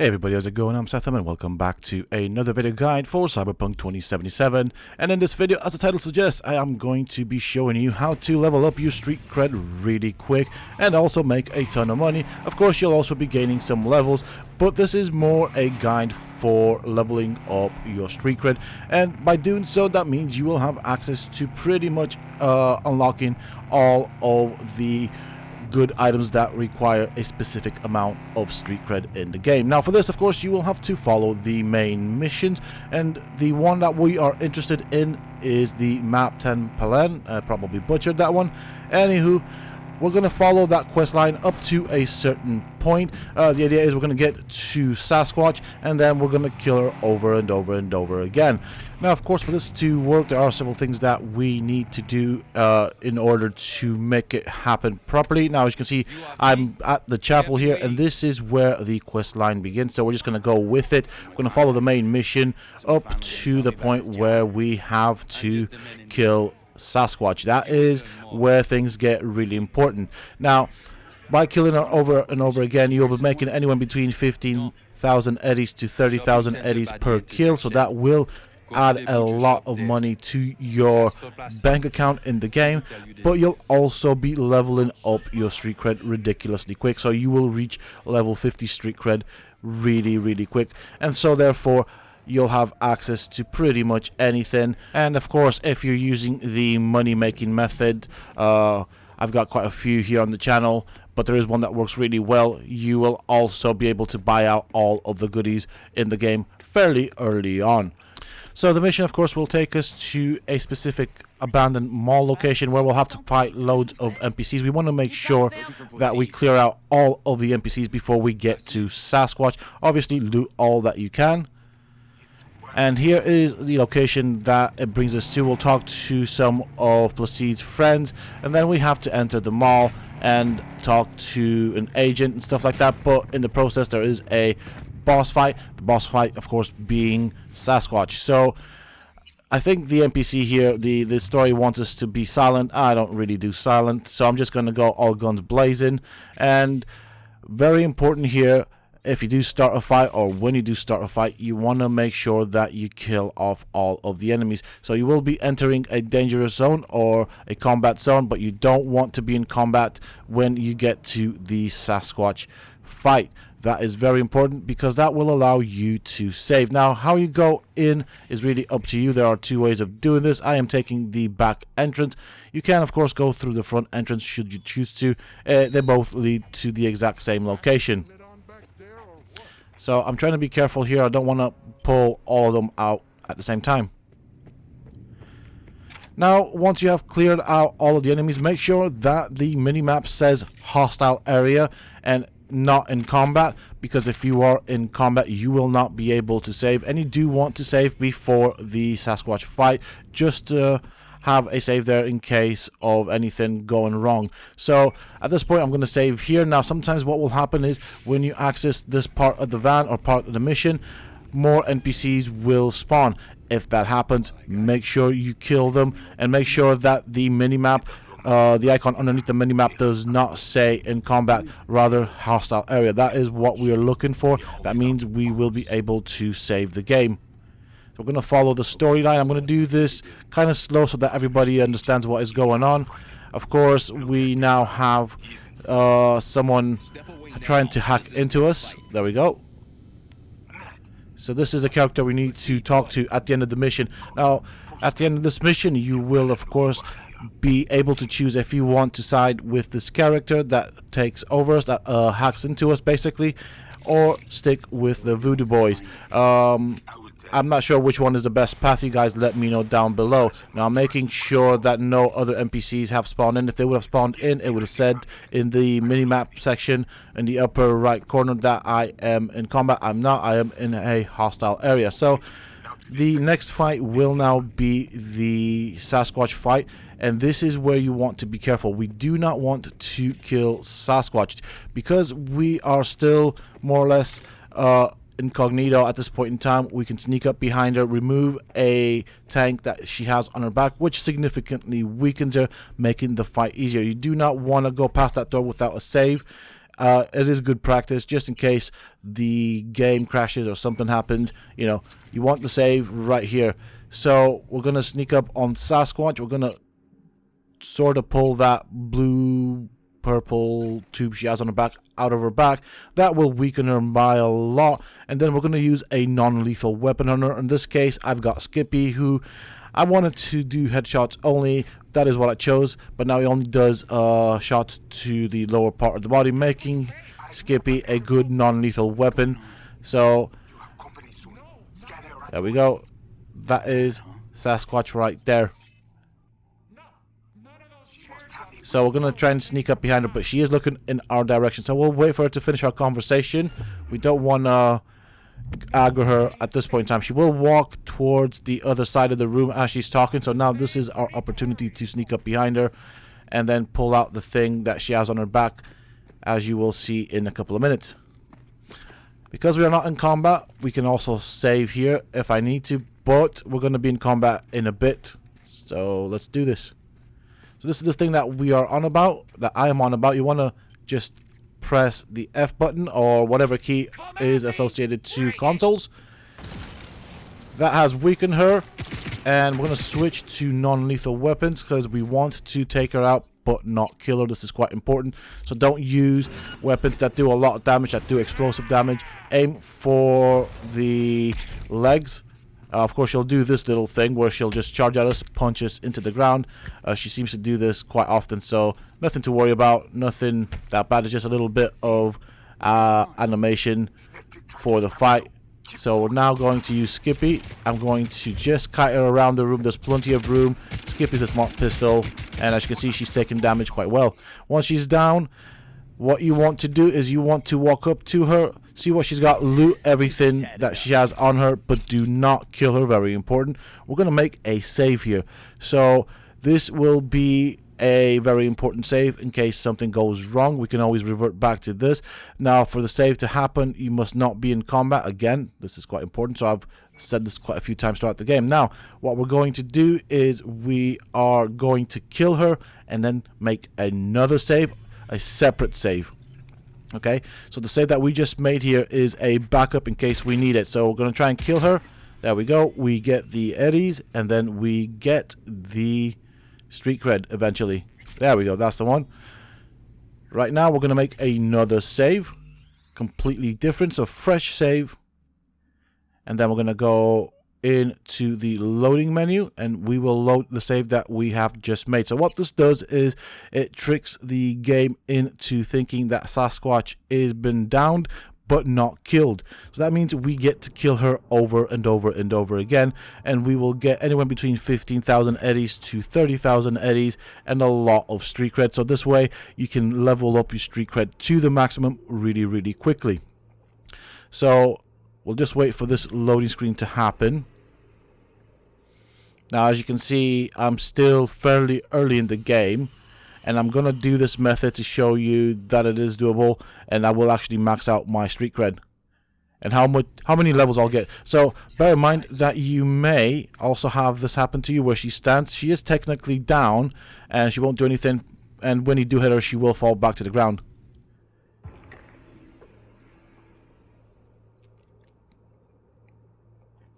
Hey everybody, how's it going? I'm Sethum and welcome back to another video guide for Cyberpunk 2077. And in this video, as the title suggests, I am going to be showing you how to level up your street cred really quick and also make a ton of money. Of course, you'll also be gaining some levels, but this is more a guide for leveling up your street cred, and by doing so, that means you will have access to pretty much unlocking all of the good items that require a specific amount of street cred in the game. Now for this, of course, you will have to follow the main missions, and the one that we are interested in is the map 10 Palen. Probably butchered that one. Anywho, we're going to follow that quest line up to a certain point. The idea is we're going to get to Sasquatch, and then we're going to kill her over and over and over again. Now, of course, for this to work, there are several things that we need to do in order to make it happen properly. Now, as you can see, I'm at the chapel here, and this is where the quest line begins. So we're just going to go with it. We're going to follow the main mission up to the point where we have to kill Sasquatch. That is where things get really important. Now, by killing her over and over again, you'll be making anywhere between 15,000 eddies to 30,000 eddies per kill, so that will add a lot of money to your bank account in the game, but you'll also be leveling up your street cred ridiculously quick, so you will reach level 50 street cred really quick, and so therefore you'll have access to pretty much anything. And of course, if you're using the money making method, I've got quite a few here on the channel, but there is one that works really well. You will also be able to buy out all of the goodies in the game fairly early on. So the mission, of course, will take us to a specific abandoned mall location where we'll have to fight loads of NPCs. We want to make sure that we clear out all of the NPCs before we get to Sasquatch. Obviously, loot all that you can. And here is the location that it brings us to. We'll talk to some of Placide's friends, and then we have to enter the mall and talk to an agent and stuff like that. But in the process, there is a boss fight. The boss fight, of course, being Sasquatch. So I think the NPC here, the story wants us to be silent. I don't really do silent, so I'm just going to go all guns blazing. And very important here, if you do start a fight, or when you do start a fight, you want to make sure that you kill off all of the enemies. So you will be entering a dangerous zone or a combat zone, but you don't want to be in combat when you get to the Sasquatch fight. That is very important because that will allow you to save. Now, how you go in is really up to you. There are two ways of doing this. I am taking the back entrance. You can, of course, go through the front entrance should you choose to. They both lead to the exact same location. So I'm trying to be careful here. I don't want to pull all of them out at the same time. Now, once you have cleared out all of the enemies, make sure that the minimap says hostile area and not in combat, because if you are in combat, you will not be able to save. And you do want to save before the Sasquatch fight, just to have a save there in case of anything going wrong. So at this point, I'm going to save here. Now, sometimes what will happen is when you access this part of the van or part of the mission, more NPCs will spawn. If that happens, make sure you kill them, and make sure that the minimap, the icon underneath the minimap, does not say in combat, rather hostile area. That is what we are looking for. That means we will be able to save the game. We're going to follow the storyline. I'm going to do this kind of slow so that everybody understands what is going on. Of course, we now have someone trying to hack into us. There we go. So this is a character we need to talk to at the end of the mission. Now, at the end of this mission, you will, of course, be able to choose if you want to side with this character that takes over us, that hacks into us, basically, or stick with the Voodoo Boys. I'm not sure which one is the best path. You guys let me know down below. Now, I'm making sure that no other NPCs have spawned in. If they would have spawned in, it would have said in the minimap section in the upper right corner that I am in combat. I'm not. I am in a hostile area. So the next fight will now be the Sasquatch fight, and this is where you want to be careful. We do not want to kill Sasquatch because we are still more or less incognito at this point in time. We can sneak up behind her, remove a tank that she has on her back, which significantly weakens her, making the fight easier. You do not want to go past that door without a save. it is good practice just in case the game crashes or something happens. You know, you want the save right here. So we're gonna sneak up on Sasquatch. We're gonna sort of pull that blue purple tube she has on her back out of her back. That will weaken her by a lot, and then we're going to use a non-lethal weapon on her. In this case, I've got Skippy, who I wanted to do headshots only. That is what I chose, but now he only does shots to the lower part of the body, making Skippy a good non-lethal weapon. So there we go. That is Sasquatch right there. So we're going to try and sneak up behind her, but she is looking in our direction. So we'll wait for her to finish our conversation. We don't want to aggro her at this point in time. She will walk towards the other side of the room as she's talking. So now this is our opportunity to sneak up behind her and then pull out the thing that she has on her back, as you will see in a couple of minutes. Because we are not in combat, we can also save here if I need to, but we're going to be in combat in a bit. So let's do this. So this is the thing that we are on about, that I am on about. You want to just press the F button or whatever key is associated to consoles. That has weakened her, and we're going to switch to non-lethal weapons because we want to take her out but not kill her. This is quite important. So don't use weapons that do a lot of damage, that do explosive damage. Aim for the legs. Of course, she'll do this little thing where she'll just charge at us, punch us into the ground. She seems to do this quite often, so nothing to worry about, nothing that bad. It's just a little bit of animation for the fight. So we're now going to use Skippy. I'm going to just kite her around the room. There's plenty of room. Skippy's a smart pistol, and as you can see, she's taking damage quite well. Once she's down, what you want to do is you want to walk up to her, see what she's got, loot everything that she has on her, but do not kill her. Very important. We're going to make a save here. So this will be a very important save in case something goes wrong. We can always revert back to this. Now, for the save to happen, you must not be in combat. Again, this is quite important, so I've said this quite a few times throughout the game. Now, what we're going to do is we are going to kill her and then make another save, a separate save. Okay, so the save that we just made here is a backup in case we need it. So we're going to try and kill her. There we go. We get the eddies, and then we get the Street Cred eventually. There we go. That's the one. Right now, we're going to make another save. Completely different. So fresh save. And then we're going to go into the loading menu, and we will load the save that we have just made. So what this does is it tricks the game into thinking that Sasquatch is been downed but not killed. So that means we get to kill her over and over and over again, and we will get anywhere between 15,000 eddies to 30,000 eddies and a lot of street cred. So this way you can level up your street cred to the maximum really quickly. So we'll just wait for this loading screen to happen. Now, as you can see, I'm still fairly early in the game, and I'm going to do this method to show you that it is doable, and I will actually max out my street cred and how many levels I'll get. So bear in mind that you may also have this happen to you where she stands. She is technically down, and she won't do anything, and when you do hit her, she will fall back to the ground.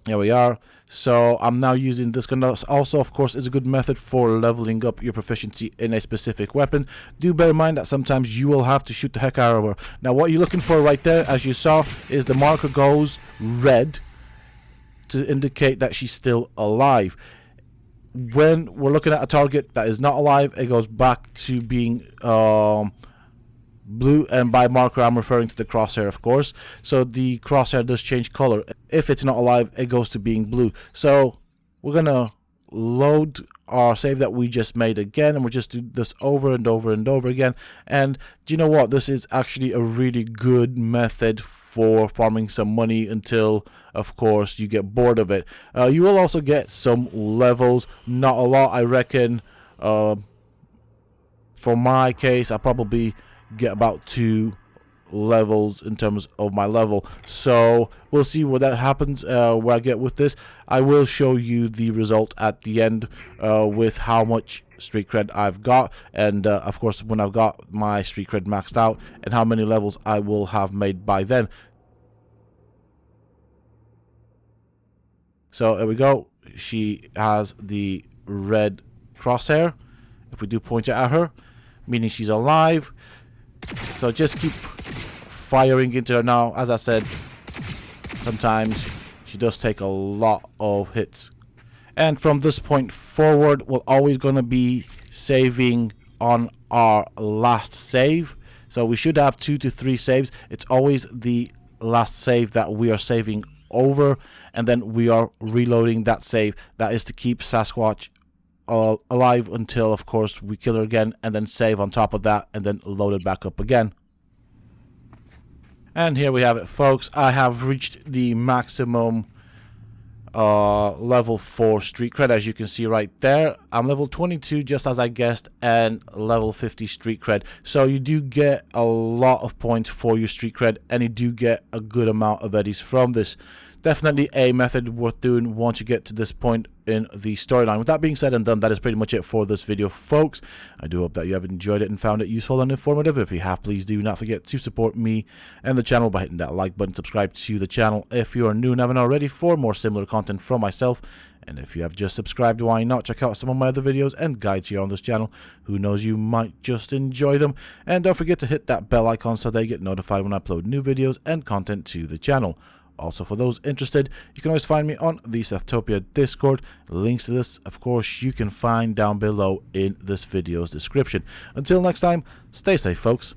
There we are. So I'm now using this gun. Also, of course, is a good method for leveling up your proficiency in a specific weapon. Do bear in mind that sometimes you will have to shoot the heck out of her. Now, what you're looking for right there, as you saw, is the marker goes red to indicate that she's still alive. When we're looking at a target that is not alive, it goes back to being blue, and by marker I'm referring to the crosshair, of course. So the crosshair does change color. If it's not alive, it goes to being blue. So we're gonna load our save that we just made again, and we'll just do this over and over and over again. And do you know what? This is actually a really good method for farming some money until, of course, you get bored of it. You will also get some levels, not a lot, I reckon. For my case, I probably get about 2 levels in terms of my level. So we'll see what that happens, where I get with this. I will show you the result at the end with how much street cred I've got, and of course when I've got my street cred maxed out, and how many levels I will have made by then. So there we go. She has the red crosshair if we do point it at her, meaning she's alive. So just keep firing into her. Now, as I said, sometimes she does take a lot of hits. And from this point forward, we're always going to be saving on our last save. So we should have 2 to 3 saves. It's always the last save that we are saving over, and then we are reloading that save. That is to keep Sasquatch alive until, of course, we kill her again, and then save on top of that, and then load it back up again. And here we have it, folks. I have reached the maximum level 4 street cred, as you can see right there. I'm level 22, just as I guessed, and level 50 street cred. So you do get a lot of points for your street cred, and you do get a good amount of eddies from this. Definitely a method worth doing once you get to this point in the storyline. With that being said and done, that is pretty much it for this video, folks. I do hope that you have enjoyed it and found it useful and informative. If you have, please do not forget to support me and the channel by hitting that like button. Subscribe to the channel if you are new and haven't already for more similar content from myself. And if you have just subscribed, why not check out some of my other videos and guides here on this channel? Who knows, you might just enjoy them. And don't forget to hit that bell icon so that you get notified when I upload new videos and content to the channel. Also, for those interested, you can always find me on the Sethtopia Discord. Links to this, of course, you can find down below in this video's description. Until next time, stay safe, folks.